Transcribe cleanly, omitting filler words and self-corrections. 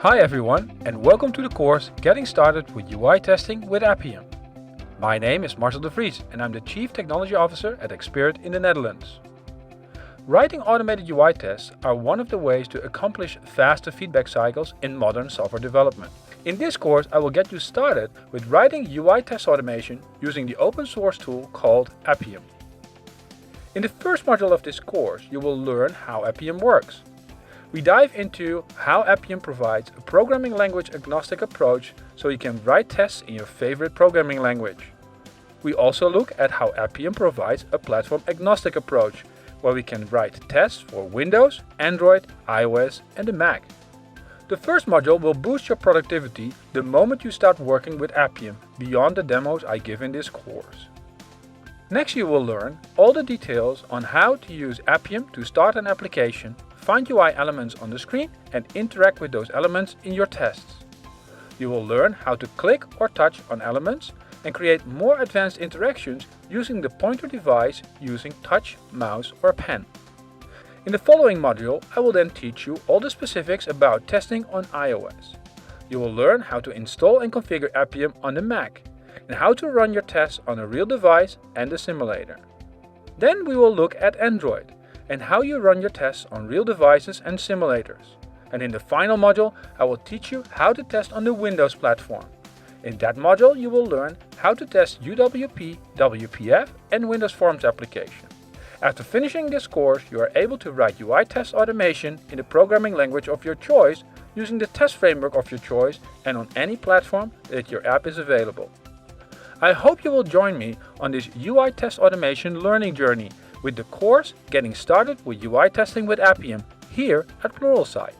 Hi everyone, and welcome to the course Getting Started with UI Testing with Appium. My name is Marcel de Vries and I'm the Chief Technology Officer at Xperit in the Netherlands. Writing automated UI tests are one of the ways to accomplish faster feedback cycles in modern software development. In this course I will get you started with writing UI test automation using the open source tool called Appium. In the first module of this course you will learn how Appium works. We dive into how Appium provides a programming language agnostic approach so you can write tests in your favorite programming language. We also look at how Appium provides a platform agnostic approach where we can write tests for Windows, Android, iOS and the Mac. The first module will boost your productivity the moment you start working with Appium beyond the demos I give in this course. Next you will learn all the details on how to use Appium to start an application, find UI elements on the screen and interact with those elements in your tests. You will learn how to click or touch on elements and create more advanced interactions using the pointer device using touch, mouse or pen. In the following module, I will then teach you all the specifics about testing on iOS. You will learn how to install and configure Appium on the Mac and how to run your tests on a real device and a simulator. Then we will look at Android and how you run your tests on real devices and simulators. And in the final module, I will teach you how to test on the Windows platform. In that module, you will learn how to test UWP, WPF and Windows Forms application. After finishing this course, you are able to write UI test automation in the programming language of your choice using the test framework of your choice and on any platform that your app is available. I hope you will join me on this UI test automation learning journey with the course Getting Started with UI Testing with Appium here at Pluralsight.